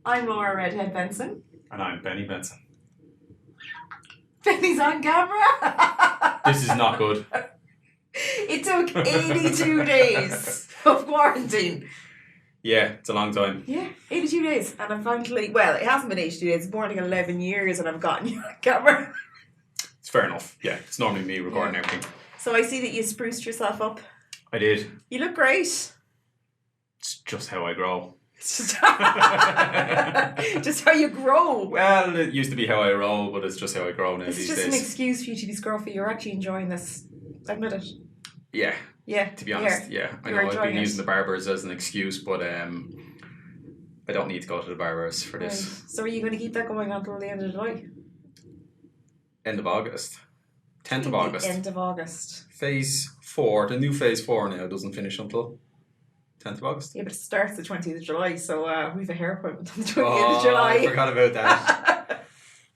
I'm Laura Redhead Benson. And I'm Benson. Benny's on camera. This is not good. It took 82 days of quarantine. Yeah, it's a long time. Yeah, 82 days. And I'm finally, well, it hasn't been 82 days, it's more like 11 years and I've gotten you on camera. It's fair enough. Yeah, it's normally me recording everything. So I see that you spruced yourself up. I did. You look great. It's just how I grow. Just how you grow. Well, it used to be how I roll, but it's just how I grow now It's these just days. an excuse for you to be scruffy. You're actually enjoying this. Admit it. Yeah. Yeah. To be honest, yeah. I know I've been using the barbers as an excuse, but I don't need to go to the barbers for this. Right. So are you going to keep that going until the end of July? End of August. 10th of August. End of August. Phase 4. The new Phase 4 now doesn't finish until 10th of August. Yeah, but it starts the 20th of July, so we have a hair appointment on the 20th of July. I forgot about that.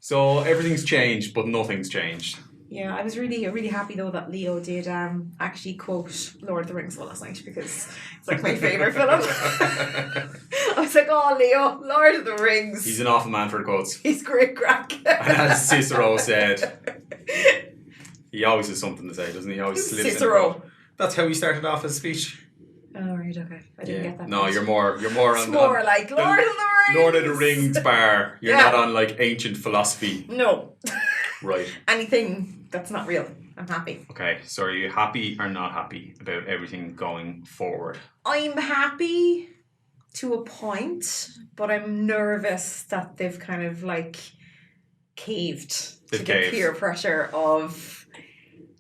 So everything's changed, but nothing's changed. Yeah, I was really happy though that Leo did actually quote Lord of the Rings last night because it's like my favourite film. I was like, oh Leo, Lord of the Rings. He's an awful man for the quotes. He's great crack. And as Cicero said, he always has something to say, doesn't he? He always slips Cicero. in. That's how he started off his speech. Oh right, okay. I didn't get that. No, part. you're more It's on more like Lord of the Rings. Lord of the Rings bar. You're not on like ancient philosophy. No. Right. Anything that's not real. I'm happy. Okay, so are you happy or not happy about everything going forward? I'm happy to a point, but I'm nervous that they've kind of like caved to the peer pressure of,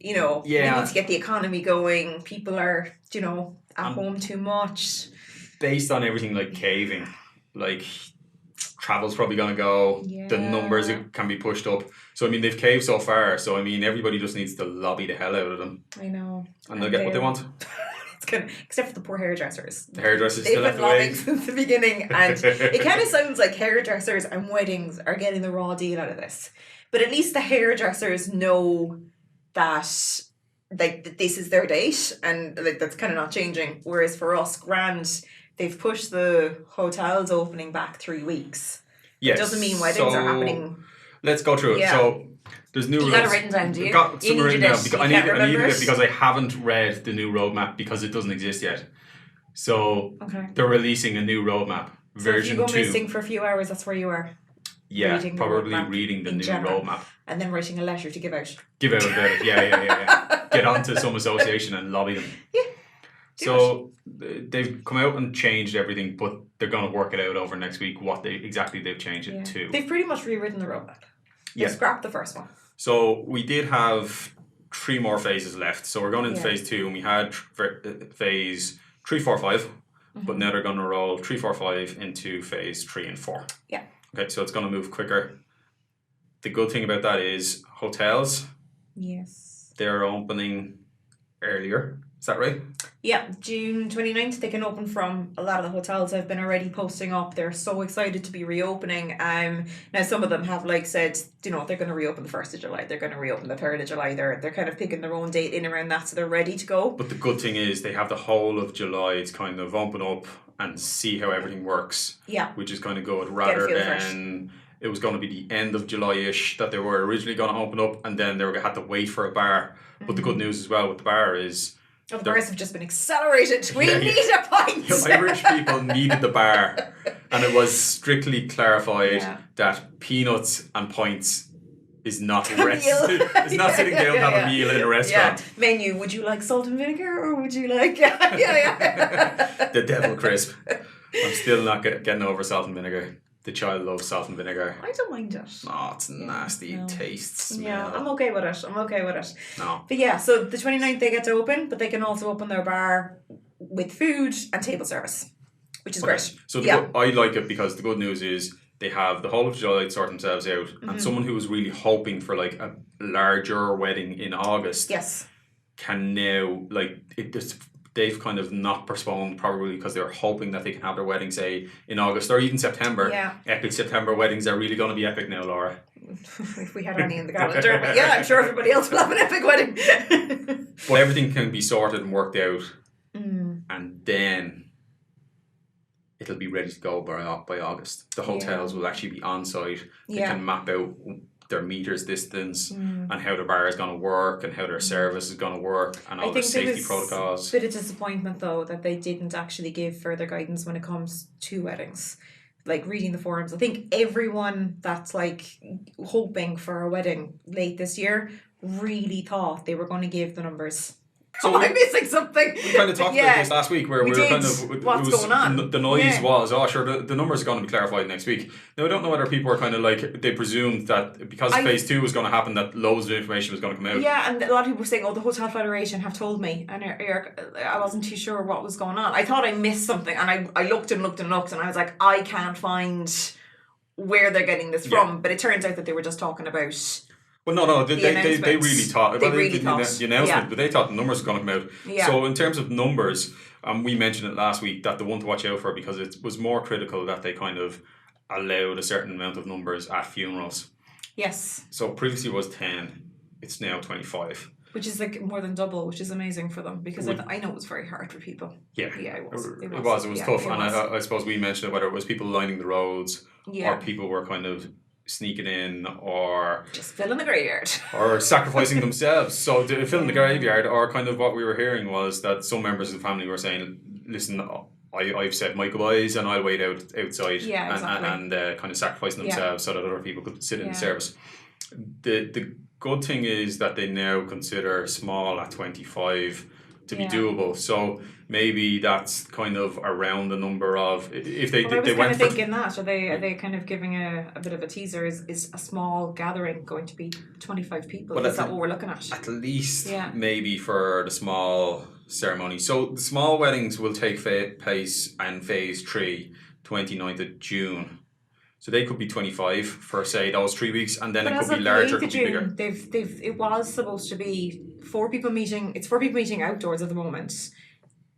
we need to get the economy going. People are, at home too much. Based on everything like caving, like travel's probably going to go, the numbers can be pushed up. So, they've caved so far. So, everybody just needs to lobby the hell out of them. I know. And they'll get what they want. It's good, except for the poor hairdressers. The hairdressers They've still have been to wait. lobbying since the beginning. And it kind of sounds like hairdressers and weddings are getting the raw deal out of this. But at least the hairdressers know that this is their date and that's kind of not changing. Whereas for us, grand, they've pushed the hotels opening back 3 weeks. Yes. It doesn't mean weddings are happening. Let's go through it. Yeah. So there's new rules. You got it written down, do you? Got some written down. I needed it it because I haven't read the new roadmap because it doesn't exist yet. So they're releasing a new roadmap. Version 2. If you go missing for a few hours, that's where you are. Yeah, probably reading the new roadmap. And then writing a letter to give out. Give out about it, yeah. Get onto some association and lobby them. Yeah. So they've come out and changed everything, but they're going to work it out over next week what they've changed it to. They've pretty much rewritten the roadmap. They scrapped the first one. So we did have 3 more phases left. So we're going into phase 2 and we had phase 3, 4, 5. But now they're going to roll 3, 4, 5 into phase 3 and 4. Yeah. Okay, so it's going to move quicker. The good thing about that is hotels. Yes. They're opening earlier. Is that right? Yeah, June 29th they can open from a lot of the hotels. I've been already posting up. They're so excited to be reopening. Now some of them have said, they're going to reopen the 1st of July. They're going to reopen the 3rd of July. They're kind of picking their own date in around that, so they're ready to go. But the good thing is they have the whole of July to kind of open up and see how everything works. Yeah. Which is kind of good rather than it was going to be the end of July-ish that they were originally going to open up and then they had to wait for a bar. But the good news as well with the bar is the bars have just been accelerated. We need a pint. Irish people needed the bar. And it was strictly clarified that peanuts and pints is not a restaurant. It's not sitting down and have a meal in a restaurant. Yeah. Menu, would you like salt and vinegar or would you like... The devil crisp. I'm still not getting over salt and vinegar. The child loves salt and vinegar. I don't mind it. Oh, it's nasty. It tastes. Yeah, I'm okay with it. No. But so the 29th they get to open, but they can also open their bar with food and table service, which is great. So I like it because the good news is they have the whole of July to sort themselves out, and someone who was really hoping for a larger wedding in August can now they've kind of not postponed probably because they're hoping that they can have their wedding say in August or even September. Yeah. Epic September weddings are really going to be epic now, Laura. If we had any in the calendar. But I'm sure everybody else will have an epic wedding. But everything can be sorted and worked out. And then it'll be ready to go by August. The hotels will actually be on site. They can map out their meters distance and how the bar is going to work and how their service is going to work and all the safety protocols. Bit of disappointment though that they didn't actually give further guidance when it comes to weddings. Like reading the forums, I think everyone that's like hoping for a wedding late this year really thought they were going to give the numbers. So am I missing something? We kind of talked about this last week where we were kind of... What's going on? The noise was, the numbers are going to be clarified next week. Now, I don't know whether people are kind of like, they presumed that because phase 2 was going to happen, that loads of information was going to come out. Yeah, and a lot of people were saying, the Hotel Federation have told me. And I wasn't too sure what was going on. I thought I missed something. And I looked and I was like, I can't find where they're getting this from. But it turns out that they were just talking about... Well, no, they really thought. They really thought. The announcement, but they thought the numbers were going to come out. Yeah. So in terms of numbers, we mentioned it last week that the one to watch out for because it was more critical that they kind of allowed a certain amount of numbers at funerals. Yes. So previously it was 10, it's now 25. Which is like more than double, which is amazing for them because I know it was very hard for people. Yeah, it was. It was tough, and I suppose we mentioned it, whether it was people lining the roads or people were kind of sneaking in or just filling the graveyard or sacrificing themselves. So to fill in the graveyard, or kind of what we were hearing was that some members of the family were saying, listen, I've said my goodbyes and I'll wait outside and kind of sacrificing themselves so that other people could sit in the service. The good thing is that they now consider small at 25 to be doable. So maybe that's kind of around the number of if they I was they kind of thinking that are they kind of giving a bit of a teaser is a small gathering going to be 25 people? Is that what we're looking at? At least maybe for the small ceremony. So the small weddings will take place in phase 3, 29th of June. So they could be 25 for say those 3 weeks, and then it could be larger, could be bigger. It was supposed to be 4 people meeting. It's 4 people meeting outdoors at the moment.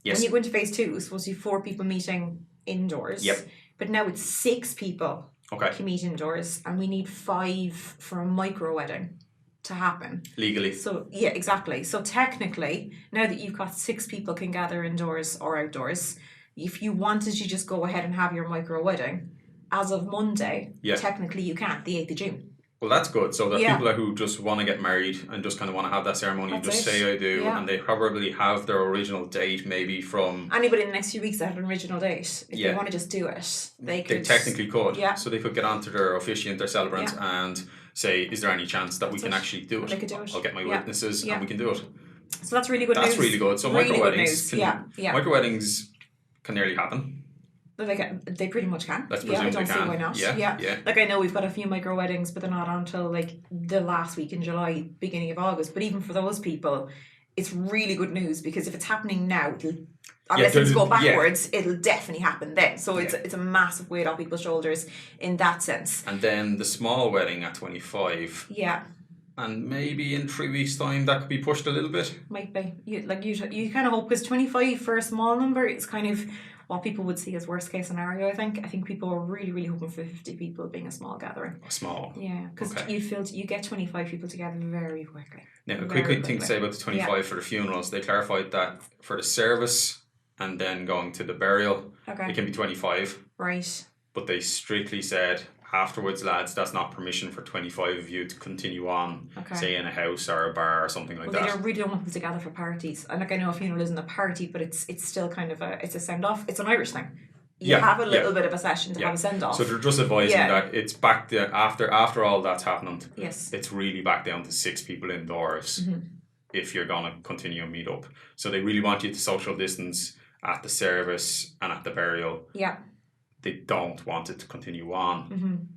Yes. When you go into phase 2, it was supposed to be 4 people meeting indoors. Yep. But now it's 6 people can meet indoors, and we need 5 for a micro wedding to happen legally. So yeah, exactly. So technically, now that you've got 6 people can gather indoors or outdoors, if you wanted to just go ahead and have your micro wedding. As of Monday, technically you can't, the 8th of June. Well, that's good. So that people who just want to get married and just kind of want to have that ceremony, say I do, and they probably have their original date maybe from... Anybody in the next few weeks that have an original date, if they want to just do it, they could... They technically could. Yeah. So they could get onto their officiant, their celebrant, and say, is there any chance that we can actually do it? They could do it. I'll get my witnesses and we can do it. So that's really good news. That's really good. So really micro-weddings micro-weddings can nearly happen. They pretty much can. Let's presume I don't see why not. Yeah. Like I know we've got a few micro weddings, but they're not until like the last week in July, beginning of August. But even for those people, it's really good news because if it's happening now, unless things go backwards, it'll definitely happen then. So it's a massive weight off people's shoulders in that sense. And then the small wedding at 25. Yeah. And maybe in 3 weeks' time that could be pushed a little bit. Might be. You kind of hope because 25 for a small number, it's kind of what people would see as worst case scenario. I think people are really, really hoping for 50 people being a small gathering. Small. Yeah, because you get 25 people together very quickly. Now, a quick thing to say about the 25 for the funerals. They clarified that for the service and then going to the burial, it can be 25. Right. But they strictly said afterwards, lads, that's not permission for 25 of you to continue on, say in a house or a bar or something like that. They really don't want people to gather for parties. And I know a funeral isn't a party, but it's still kind of a send off. It's an Irish thing. You have a little bit of a session to have a send off. So they're just advising that it's back to after all that's happened. Yes. It's really back down to 6 people indoors if you're gonna continue a meet up. So they really want you to social distance at the service and at the burial. Yeah. They don't want it to continue on.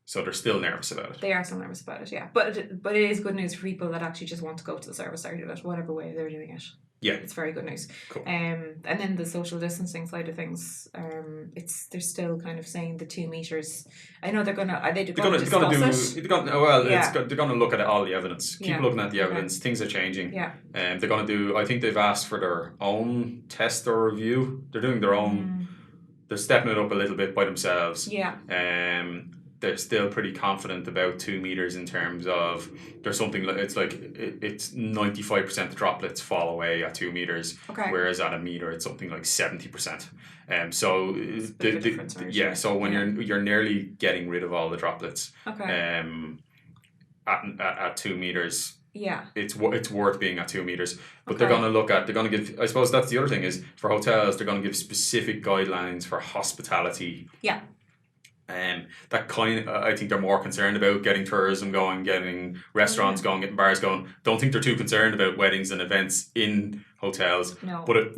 So they're still nervous about it. They are still nervous about it, yeah. But it is good news for people that actually just want to go to the service or do it, whatever way they're doing it. Yeah. It's very good news. Cool. And then the social distancing side of things, they're still kind of saying the 2 meters. I know they're gonna look at all the evidence. Keep looking at the evidence. Things are changing. Yeah. They're gonna do. I think they've asked for their own test or review. They're doing their own. They're stepping it up a little bit by themselves. Yeah. they're still pretty confident about 2 meters in terms of there's something like it's 95% of droplets fall away at 2 meters, whereas at a meter it's something like 70%. So so when you're nearly getting rid of all the droplets, at 2 meters. Yeah, it's worth being at 2 meters, but they're going to give. I suppose that's the other thing is for hotels they're going to give specific guidelines for hospitality. Yeah. That I think they're more concerned about getting tourism going, getting restaurants going, getting bars going. Don't think they're too concerned about weddings and events in hotels. No, but it's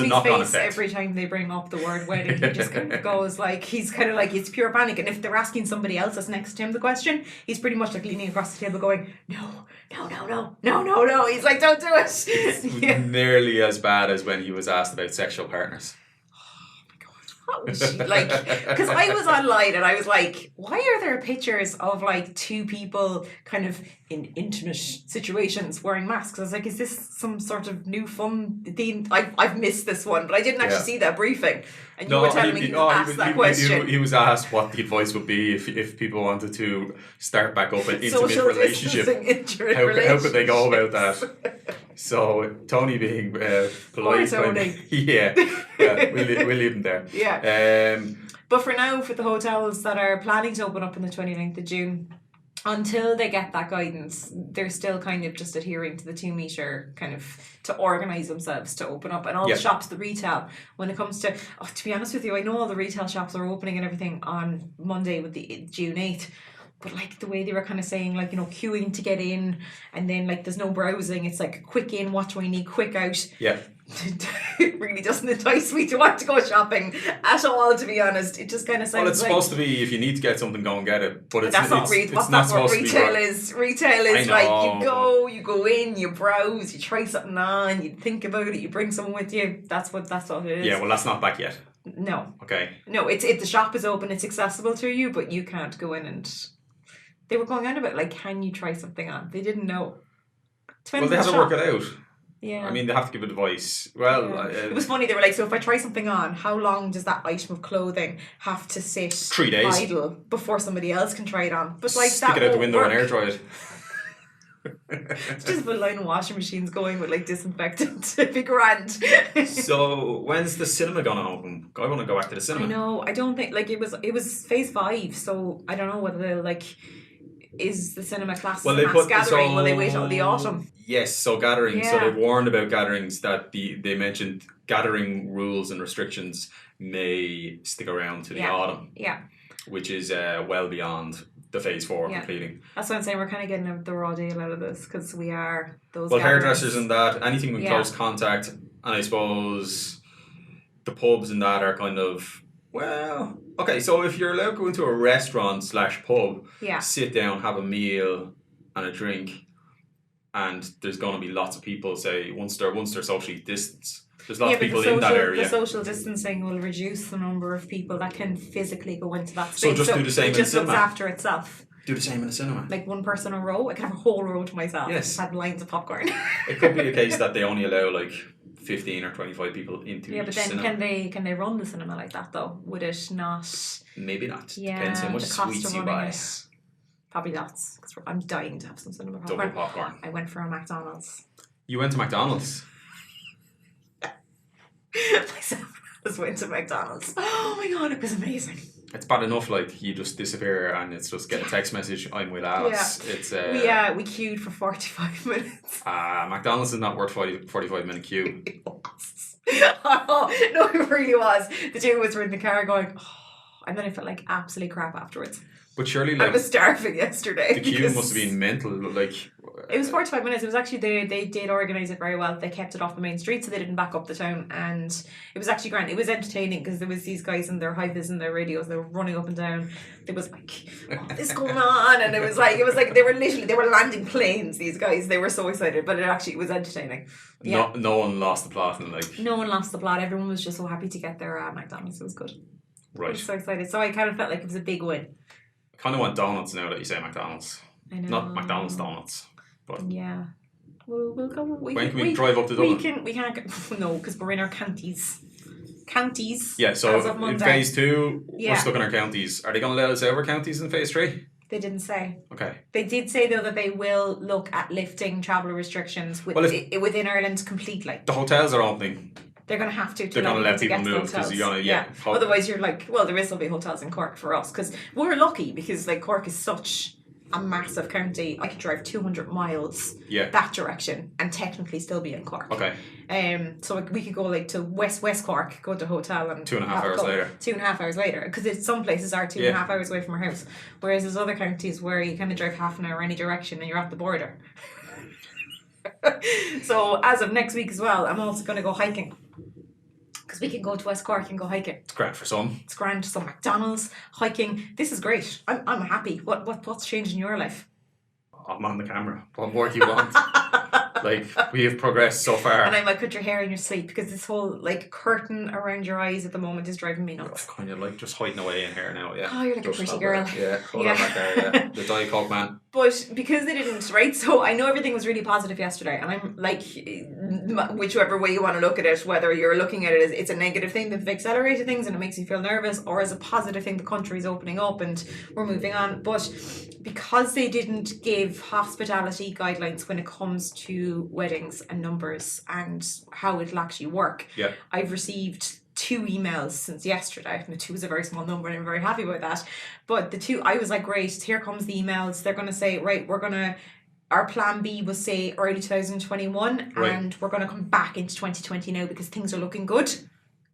a knock-on effect. Every time they bring up the word wedding, he just kind of goes like he's kind of like it's pure panic. And if they're asking somebody else that's next to him the question, he's pretty much like leaning across the table, going, "No." He's like, "Don't do it." Nearly as bad as when he was asked about sexual partners. What was she like? Because I was online and I was like, why are there pictures of like two people kind of in intimate situations wearing masks? I was like, is this some sort of new fun thing? I've missed this one, but I didn't actually see that briefing. And you were telling me he was asked that question. He was asked what the advice would be if people wanted to start back up an intimate relationship. How could they go about that? So Tony being polite, Tony. we'll leave him there. Yeah. But for now, for the hotels that are planning to open up on the 29th of June, until they get that guidance, they're still kind of just adhering to the 2 meter kind of to organise themselves to open up. And all the shops, the retail, when it comes to be honest with you, I know all the retail shops are opening and everything on Monday with the June 8th. But like the way they were kind of saying, like, you know, queuing to get in, and then like there's no browsing. It's like quick in, what do I need, quick out. Yeah. It really doesn't entice me to want to go shopping at all, to be honest. It just kind of sounds it's supposed to be if you need to get something, go and get it. But that's not what retail is. Retail is like you go in, you browse, you try something on, you think about it, you bring someone with you. That's what it is. Yeah, well, that's not back yet. No. Okay. No, it's if the shop is open, it's accessible to you, but you can't go in and. They were going on about, like, can you try something on? They didn't know. Well, they have to work it out. Yeah. I mean, they have to give advice. Well, it was funny. They were like, so if I try something on, how long does that item of clothing have to sit 3 days idle before somebody else can try it on? But like stick it out the window and air dry it. It's just a line of washing machines going with like disinfectant. It'd be grand. So when's the cinema gonna open? I want to go back to the cinema. I know. I don't think like it was phase 5. So I don't know whether they'll like. Is the cinema class mass gathering? Will they wait till the autumn? Yes, so gatherings. Yeah. So they warned about gatherings that they mentioned gathering rules and restrictions may stick around to the autumn. Yeah. Which is well beyond the phase 4 completing. That's what I'm saying. We're kind of getting the raw deal out of this because we are those. Well, hairdressers and that, anything with close contact, and I suppose the pubs and that are kind of. Well, okay, so if you're allowed to go into a restaurant / pub, sit down, have a meal and a drink, and there's going to be lots of people, say, once they're socially distanced, there's lots of people in that area. The social distancing will reduce the number of people that can physically go into that space. So just do the same in the cinema? It just looks after itself. Do the same in the cinema? Like one person a row? I can have a whole row to myself. Yes. Just have lines of popcorn. It could be a case that they only allow like 15 or 25 people into each cinema. Can they run the cinema like that though? Would it not? Maybe not. Depends how much sweets you buy. Probably lots. Because I'm dying to have some cinema popcorn. Double popcorn. I went for a McDonald's. You went to McDonald's? Myself and Alice went to McDonald's. Oh my god, it was amazing. It's bad enough, like you just disappear and it's just get a text message. I'm with Alice. Yeah. We queued for 45 minutes. McDonald's is not worth 45-minute queue. It was. Oh, no, it really was. The two of us were in the car going, and then I felt like absolute crap afterwards. But surely, like, I was starving yesterday. The queue must have been mental. Like, it was 45 minutes. It was actually they did organise it very well. They kept it off the main street, so they didn't back up the town, and it was actually grand. It was entertaining because there was these guys in their high-vis and their radios. They were running up and down. There was like, what is going on? And it was like they were landing planes. These guys, they were so excited, but it was entertaining. Yeah. No one lost the plot, and like no one lost the plot. Everyone was just so happy to get their McDonald's. It was good. Right. I was so excited. So I kind of felt like it was a big win. I kind of want donuts now that you say McDonald's. I know. Not McDonald's donuts. But yeah. We'll go. When can we drive up to Dublin? We can't go. No, because we're in our canties. counties. Yeah, so as of in Monday. phase 2, we're stuck in our counties. Are they going to let us out of our counties in phase 3? They didn't say. Okay. They did say, though, that they will look at lifting travel restrictions within Ireland completely. The hotels are opening. They're going to have to. They're going to let people move because you're going to, Otherwise, you're like, well, there will still be hotels in Cork for us because we're lucky because like Cork is such a massive county. I could drive 200 miles that direction and technically still be in Cork. Okay. So we could go like to West Cork, go to a hotel and 2.5 hours later. 2.5 hours later, because some places are 2.5 hours away from our house, whereas there's other counties where you kind of drive half an hour any direction and you're at the border. So as of next week as well, I'm also going to go hiking. Because we can go to West Cork and go hiking. It's grand for some. It's grand. Some McDonald's, hiking. This is great. I'm happy. What's changed in your life? I'm on the camera. What more do you want? Like, we have progressed so far. And I might cut your hair in your sleep because this whole like curtain around your eyes at the moment is driving me nuts. You're kind of like just hiding away in here now, yeah. Oh, you're like a pretty girl. Hold on back there, yeah. The Diet Coke man. But because they didn't, right? So I know everything was really positive yesterday, and I'm like, whichever way you want to look at it, whether you're looking at it as it's a negative thing that they've accelerated things and it makes you feel nervous, or as a positive thing the country's opening up and we're moving on. But because they didn't give hospitality guidelines when it comes to weddings and numbers and how it'll actually work, I've received 2 emails since yesterday. Now, 2 is a very small number and I'm very happy about that. But the 2, I was like, great, here comes the emails. They're going to say, right, our plan B was say early 2021 and we're going to come back into 2020 now because things are looking good. It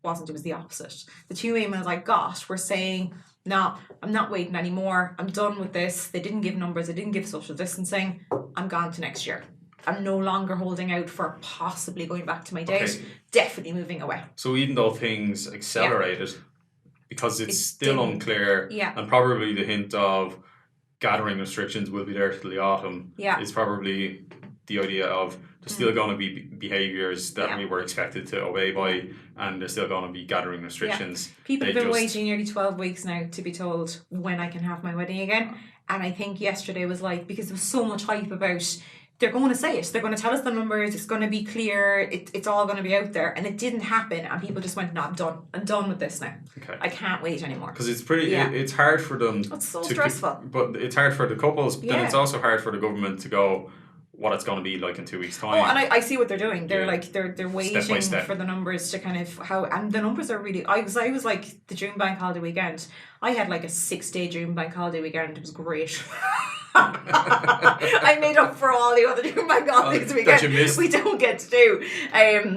was the opposite. The 2 emails I got were saying, no, I'm not waiting anymore. I'm done with this. They didn't give numbers. They didn't give social distancing. I'm gone to next year. I'm no longer holding out for possibly going back to my date. Okay. Definitely moving away. So even though things accelerated, because it's still unclear, and probably the hint of gathering restrictions will be there till the autumn, is probably the idea of there's still going to be behaviours that we were expected to obey by, and there's still going to be gathering restrictions. People have been waiting nearly 12 weeks now to be told when I can have my wedding again. And I think yesterday was like, because there was so much hype about, they're going to say it, they're going to tell us the numbers, it's going to be clear, it's all going to be out there, and it didn't happen, and people just went, no, I'm done with this now. Okay. I can't wait anymore. Because it's pretty, it's hard for them. It's so stressful. But it's hard for the couples, but then it's also hard for the government to go, what it's going to be like in 2 weeks' time. Oh, and I see what they're doing. They're like they're waiting step by step for the numbers to kind of and the numbers are really. I was like the June bank holiday weekend. I had like a 6-day June bank holiday weekend. It was great. I made up for all the other June bank holidays weekend we don't get to do.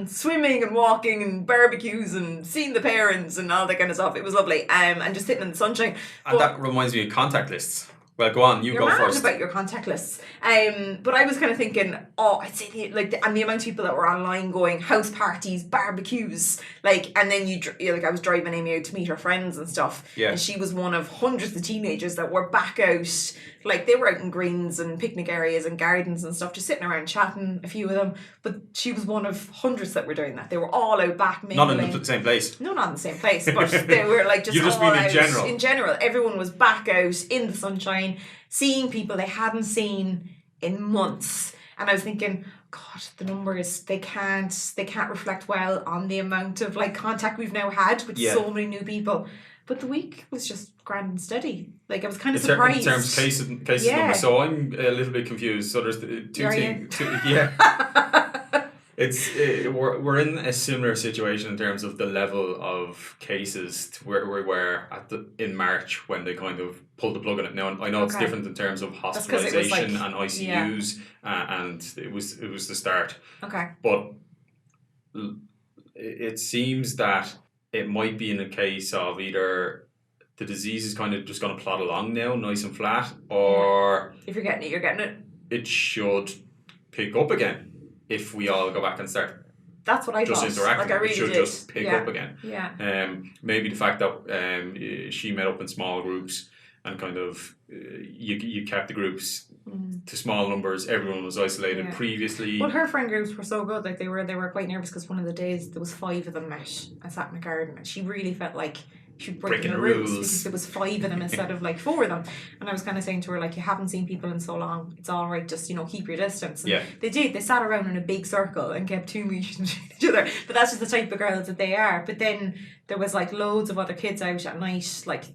Swimming and walking and barbecues and seeing the parents and all that kind of stuff. It was lovely. And just sitting in the sunshine. And that reminds me of contact lists. Well, go on. You're go first. About your contact lists. But I was kind of thinking, I'd say and the amount of people that were online going house parties, barbecues, and then I was driving Amy out to meet her friends and stuff. Yeah. And she was one of hundreds of teenagers that were back out. They were out in greens and picnic areas and gardens and stuff, just sitting around chatting, a few of them. But she was one of hundreds that were doing that. They were all out back mingling. Not in the same place. No, not in the same place, but they were just you just all mean out. In general? In general. Everyone was back out in the sunshine, seeing people they hadn't seen in months. And I was thinking, God, the numbers, they can't reflect well on the amount of contact we've now had with so many new people. But the week was just grand and steady. I was kind of surprised. In terms of cases numbers, so I'm a little bit confused. So there's 2 things. We're in a similar situation in terms of the level of cases to where we were in March when they kind of pulled the plug on it. Now I know it's different in terms of hospitalisation and ICUs, and it was the start. Okay. But it seems that it might be in a case of either the disease is kind of just going to plod along now, nice and flat, or if you're getting it, you're getting it. It should pick up again if we all go back and start. That's what I thought. Just interacting. I really it should did. just pick up again. Yeah. Maybe the fact that she met up in small groups and kind of you kept the groups to small numbers. Everyone was isolated previously. Well, her friend groups were so good. They were quite nervous because one of the days there was 5 of them met and sat in a garden, and she really felt like breaking the rules because there was 5 of them instead of like 4 of them. And I was kind of saying to her, like, you haven't seen people in so long, it's all right, just, you know, keep your distance. And they sat around in a big circle and kept 2 meters between each other, but that's just the type of girls that they are. But then there was like loads of other kids out at night, like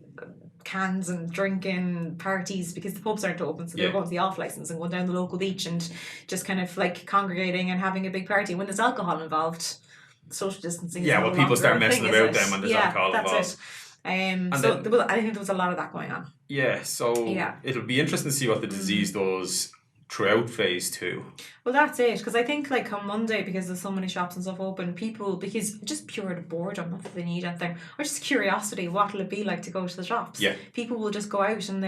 cans and drinking parties, because the pubs aren't open, so they're going to the off license and going down the local beach and just kind of like congregating and having a big party. When there's alcohol involved, social distancing is no longer people start a messing thing, about them when there's alcohol involved. I think there was a lot of that going on. It'll be interesting to see what the disease does throughout phase 2. Well, that's it, because I think like on Monday, because there's so many shops and stuff open, people, because just pure boredom, not that they need anything, or just curiosity, what will it be like to go to the shops? People will just go out and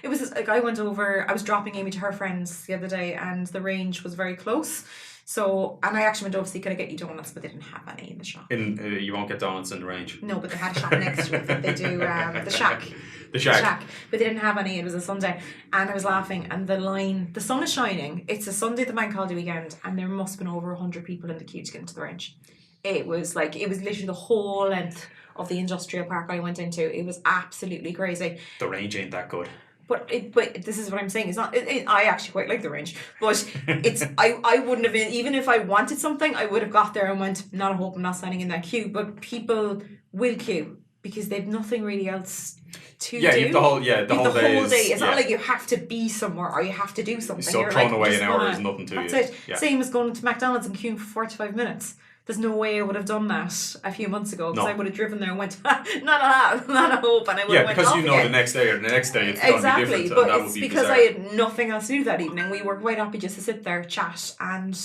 it was like, I was dropping Amy to her friends the other day, and the range was very close. So, and I actually went over to see, could I get you donuts, but they didn't have any in the shop. You won't get donuts in the range. No, but they had a shop next to it that they do, the Shack. The Shack. But they didn't have any. It was a Sunday, and I was laughing, and the sun is shining. It's a Sunday, the bank holiday weekend, and there must have been over 100 people in the queue to get into the range. It was literally the whole length of the industrial park I went into. It was absolutely crazy. The range ain't that good. But this is what I'm saying. It's not. I actually quite like the range, but it's. I wouldn't have been, even if I wanted something, I would have got there and went, not a hope, I'm not standing in that queue. But people will queue because they've nothing really else to do. You have the whole day. It's not like you have to be somewhere or you have to do something. So throwing away an hour is nothing to you. That's it. Yeah. Same as going to McDonald's and queuing for 45 minutes. There's no way I would have done that a few months ago, because I would have driven there and went, not a hope, and I would have went because off you know again. the next day it's going to be different. But that it's would be because bizarre. I had nothing else to do that evening. We were quite happy just to sit there, chat, and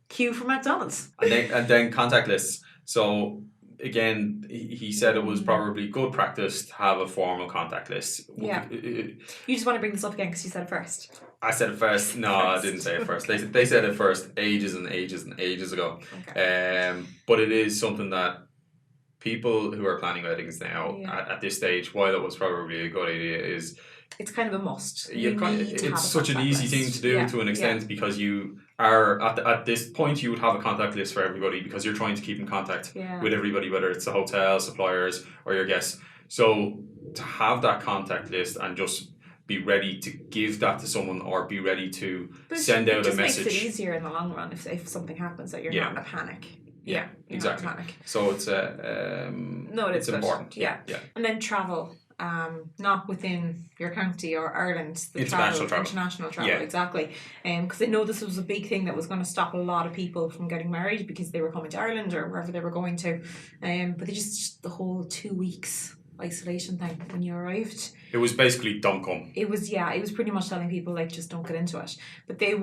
queue for McDonald's. And then contact lists. So again, he said it was probably good practice to have a formal contact list. Yeah. You just want to bring this up again because you said it first. I said it first. No, I didn't say it first. They said it first ages and ages and ages ago. Okay. But it is something that people who are planning weddings now at this stage, while it was probably a good idea, is it's kind of a must. It's such an easy thing to do to an extent, because you are at this point you would have a contact list for everybody, because you're trying to keep in contact with everybody, whether it's the hotel, suppliers, or your guests. So to have that contact list and just be ready to give that to someone, or be ready to send out a message. It makes it easier in the long run if something happens, that you're not in a panic. Yeah, exactly. So it's it's important. Yeah. And then travel. Not within your county or Ireland. International travel, exactly. Because I know this was a big thing that was going to stop a lot of people from getting married because they were coming to Ireland or wherever they were going to. But they just the whole 2 weeks isolation thing when you arrived. It was basically don't come. It was pretty much telling people, like, just don't get into it. But they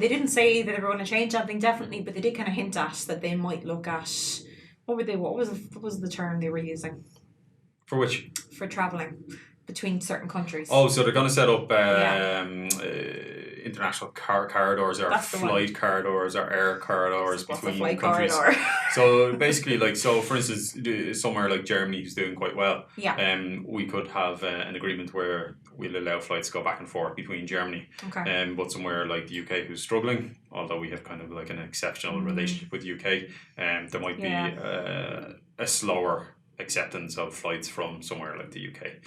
didn't say that they were going to change anything, definitely, but they did kind of hint at that they might look at, what was the term they were using? For which? For travelling between certain countries. Oh, so they're going to set up international corridors, or flight corridors, or air corridors between countries. Corridor? So basically, for instance, somewhere like Germany, who's doing quite well, we could have an agreement where we'll allow flights to go back and forth between Germany. Okay. But somewhere like the UK, who's struggling, although we have kind of like an exceptional relationship with the UK, there might be a slower acceptance of flights from somewhere like the UK.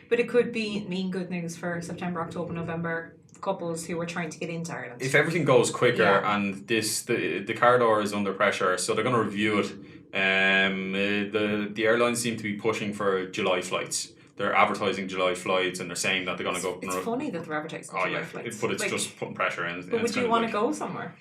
But it could mean good news for September, October, November couples who were trying to get into Ireland. If everything goes quicker and the corridor is under pressure, so they're going to review it. The airlines seem to be pushing for July flights. They're advertising July flights, and they're saying that they're going to go. It's funny that they're advertising July flights. But it's just putting pressure in. But would you want to go somewhere?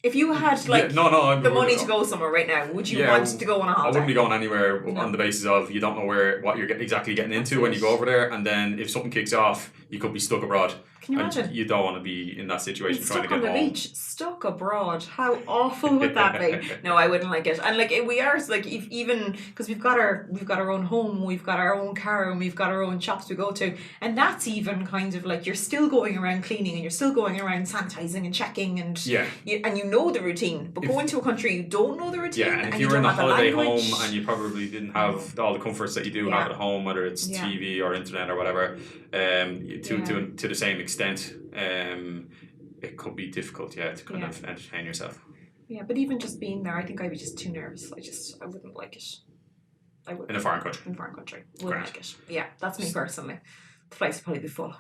If you had the money to go somewhere right now, would you want to go on a holiday? I wouldn't be going anywhere on the basis of you don't know what you're exactly getting into when you go over there, and then if something kicks off, you could be stuck abroad. Can you imagine? You don't want to be in that situation trying to get home. Stuck on the beach, stuck abroad. How awful would that be? No, I wouldn't like it. And we are even because we've got our own home, we've got our own car, and we've got our own shops we go to, and that's even kind of like you're still going around cleaning and you're still going around sanitizing and checking and you know the routine. But going to a country you don't know the routine. Yeah, and if you were in a holiday home and you probably didn't have all the comforts that you do have at home, whether it's TV or internet or whatever, to the same extent, it could be difficult, to kind of entertain yourself. Yeah, but even just being there, I think I'd be just too nervous. I wouldn't like it. I would. In a foreign country. In a foreign country. Wouldn't like it. Yeah, that's me personally. The flights would probably be full.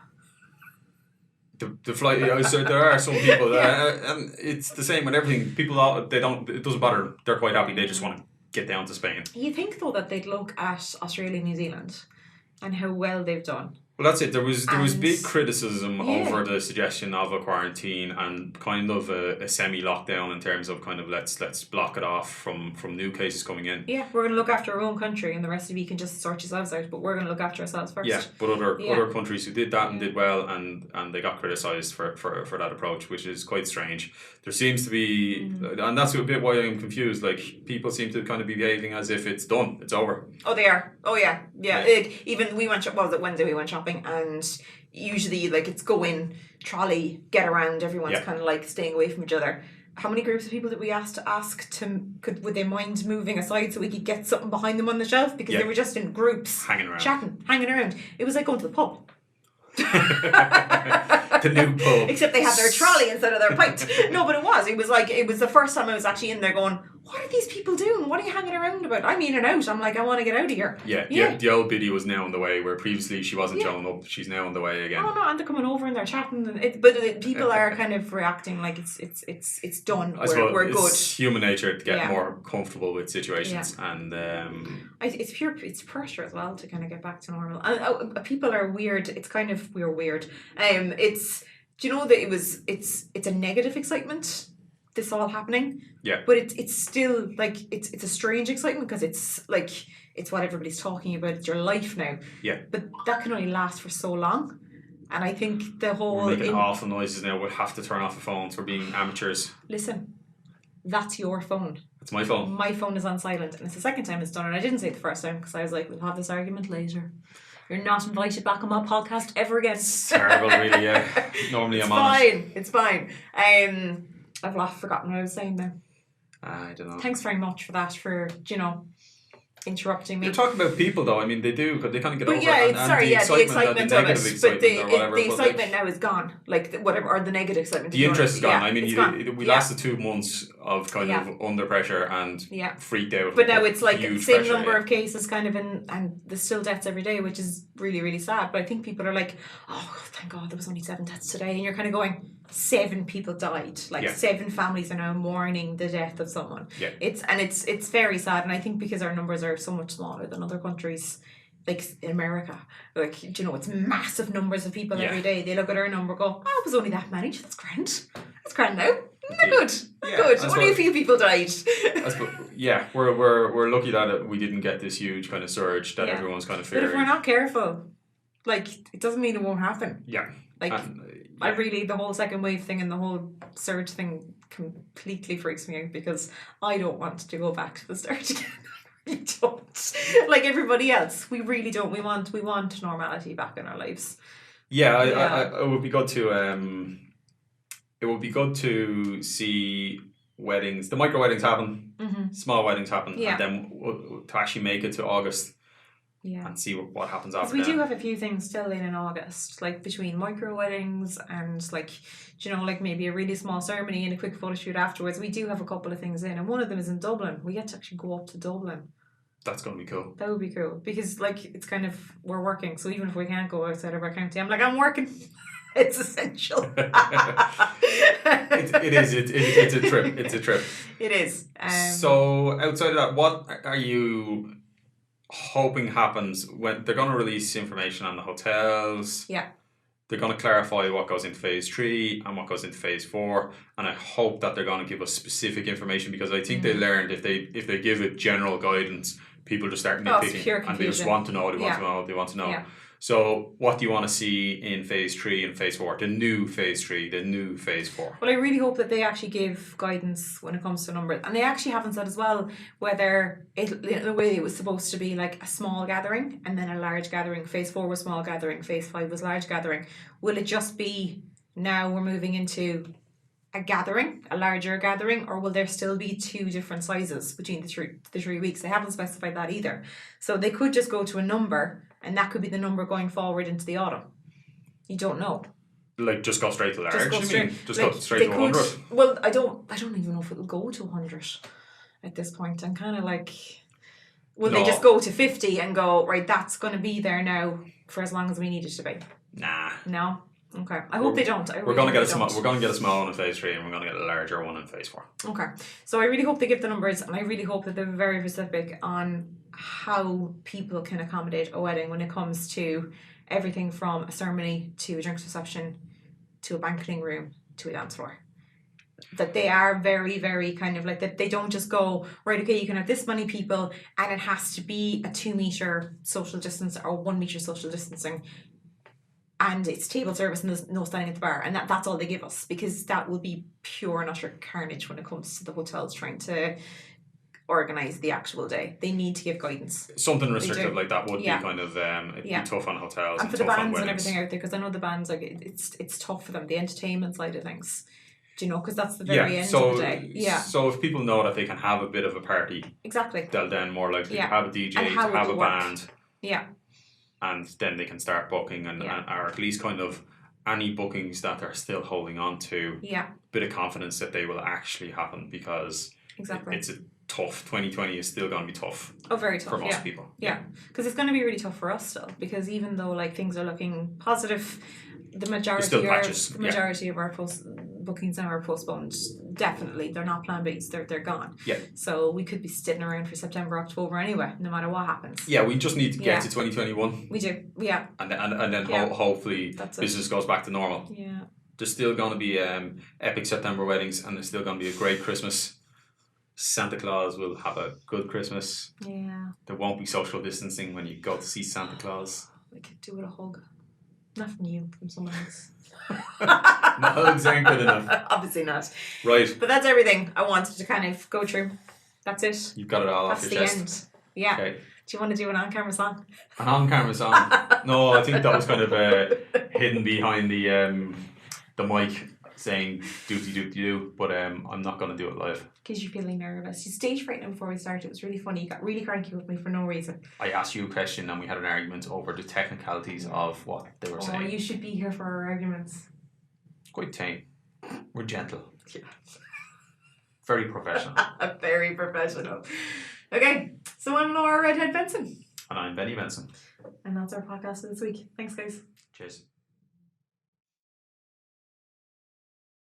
The flight. So there are some people, and it's the same with everything. People, they don't. It doesn't bother. They're quite happy. They just want to get down to Spain. You think though that they'd look at Australia and New Zealand and how well they've done. Well, that's it. There was big criticism over the suggestion of a quarantine and kind of a semi-lockdown in terms of kind of let's block it off from new cases coming in. Yeah, we're going to look after our own country and the rest of you can just sort yourselves out, but we're going to look after ourselves first. Yeah, but other countries who did that and did well and they got criticised for that approach, which is quite strange. There seems to be, and that's a bit why I'm confused, like people seem to kind of be behaving as if it's done, it's over. Oh, they are. Oh, yeah. Even we went, Wednesday we went shopping and usually like it's go in, trolley, get around, everyone's kind of like staying away from each other. How many groups of people did we ask would they mind moving aside so we could get something behind them on the shelf? Because they were just in groups. Hanging around. Chatting, hanging around. It was like going to the pub. The new pub. Except they had their trolley instead of their pint. No, but it was the first time I was actually in there going, what are these people doing? What are you hanging around about? I'm in and out. I'm like, I want to get out of here. Yeah. The old biddy was now on the way, where previously she wasn't showing up. She's now on the way again. Oh no, and they're coming over and they're chatting, but people are kind of reacting like it's done. We're good. It's human nature to get more comfortable with situations, and it's pressure as well to kind of get back to normal. And people are weird. It's kind of weird. Do you know that it's a negative excitement, this all happening? Yeah. But it's still like it's a strange excitement because it's like it's what everybody's talking about. It's your life now. Yeah. But that can only last for so long. And I think the whole we're making awful noises now. We'll have to turn off the phones. We're being amateurs. Listen, that's your phone. It's my phone. My phone is on silent, and it's the second time it's done. And I didn't say it the first time because I was like, we'll have this argument later. You're not invited back on my podcast ever again. It's terrible, really, yeah. Normally I'm on it. It's fine. I've forgotten what I was saying there. I don't know. Thanks very much for that, for, interrupting me. You're talking about people, though. I mean, they do, they kind of get over the excitement of it. But the excitement now is gone. Like, whatever, or the negative excitement. The interest is gone. I mean, we Yeah. lasted 2 months of kind of under pressure and freaked out. But now it's like the same pressure, number of cases kind of and there's still deaths every day, which is really, really sad. But I think people are like, oh, thank God there was only 7 deaths today. And you're kind of going, 7 people died. Like 7 families are now mourning the death of someone. Yeah. It's very sad. And I think because our numbers are so much smaller than other countries, like in America, like, it's massive numbers of people every day. They look at our number, go, oh, it was only that many. That's grand. That's grand now. They're good. Good. Only a few people died. We're lucky that we didn't get this huge kind of surge that everyone's kind of fearing. But if we're not careful, like, it doesn't mean it won't happen. Yeah. Like, the whole second wave thing and the whole surge thing completely freaks me out because I don't want to go back to the start again. We don't. Like everybody else, we really don't. We want normality back in our lives. Yeah, it would be good to it would be good to see weddings, the micro weddings happen, small weddings happen, and then to actually make it to August. Yeah. And see what happens after that. We do have a few things still in August, like between micro weddings and like maybe a really small ceremony and a quick photo shoot afterwards. We do have a couple of things in, and one of them is in Dublin. We get to actually go up to Dublin. That's going to be cool. That would be cool because it's kind of, we're working, so even if we can't go outside of our county, I'm like, I'm working. It's essential. It is. It's a trip. It's a trip. It is. So outside of that, what are you hoping happens when they're going to release information on the hotels? Yeah. They're going to clarify what goes into phase 3 and what goes into phase 4, and I hope that they're going to give us specific information because I think they learned if they give it general guidance, people just start nitpicking and they just want to know. They want to know. Yeah. So what do you want to see in phase 3 and phase 4? The new phase 3, the new phase 4. Well, I really hope that they actually give guidance when it comes to numbers. And they actually haven't said as well whether in a way it was supposed to be like a small gathering and then a large gathering. Phase 4 was small gathering, phase 5 was large gathering. Will it just be now we're moving into a gathering, a larger gathering, or will there still be 2 different sizes between the 3 weeks? They haven't specified that either. So they could just go to a number, and that could be the number going forward into the autumn. You don't know. Like, just go straight to large? Just go straight to 100? Well, I don't even know if it will go to 100 at this point. I'm kind of like, Will they just go to 50 and go, right, that's going to be there now for as long as we need it to be? Nah. No? Okay. I hope they don't. We're going to get a small one in phase 3 and we're going to get a larger one in phase 4. Okay. So I really hope they give the numbers, and I really hope that they're very specific on how people can accommodate a wedding when it comes to everything from a ceremony to a drinks reception to a banqueting room to a dance floor. That they are very, very kind of like that. They don't just go, right, okay, you can have this many people and it has to be a 2 meter social distance or 1 meter social distancing, and it's table service and there's no standing at the bar, and that's all they give us, because that will be pure and utter carnage when it comes to the hotels trying to organise the actual day. They need to give guidance. Something restrictive like that would be kind of it'd be tough on hotels and for the bands and everything out there, because I know the bands, like it's tough for them, the entertainment side of things. Do you know? Because that's the very end of the day. Yeah. So if people know that they can have a bit of a party, exactly, they'll then more likely to have a DJ, to have a band. Yeah. And then they can start booking or at least kind of any bookings that they're still holding on to. Yeah. Bit of confidence that they will actually happen, because it's a tough 2020 is still going to be tough. Oh, very tough for most people. Yeah, because it's going to be really tough for us still, because even though like things are looking positive, the majority of our bookings now are postponed. Definitely, they're not plan Bs. They're gone. Yeah. So we could be sitting around for September, October anyway, no matter what happens. Yeah, we just need to get to 2021. We do. Yeah. And then hopefully business goes back to normal. Yeah. There's still going to be epic September weddings, and there's still going to be a great Christmas. Santa Claus will have a good Christmas. Yeah. There won't be social distancing when you go to see Santa Claus. We could do with a hug. Not from you, from someone else. My hugs aren't good enough. Obviously not. Right. But that's everything I wanted to kind of go through. That's it. You've got it all off your chest. That's the end. Yeah. Okay. Do you want to do an on-camera song? An on-camera song? No, I think that was kind of hidden behind the mic saying doopty-doopty-doo, but I'm not going to do it live. Because you're feeling nervous. You stage frightened before we started. It was really funny. You got really cranky with me for no reason. I asked you a question and we had an argument over the technicalities of what they were saying. Oh, you should be here for our arguments. It's quite tame. We're gentle. Yeah. Very professional. Very professional. Okay, so I'm Laura Redhead Benson. And I'm Benny Benson. And that's our podcast for this week. Thanks, guys. Cheers.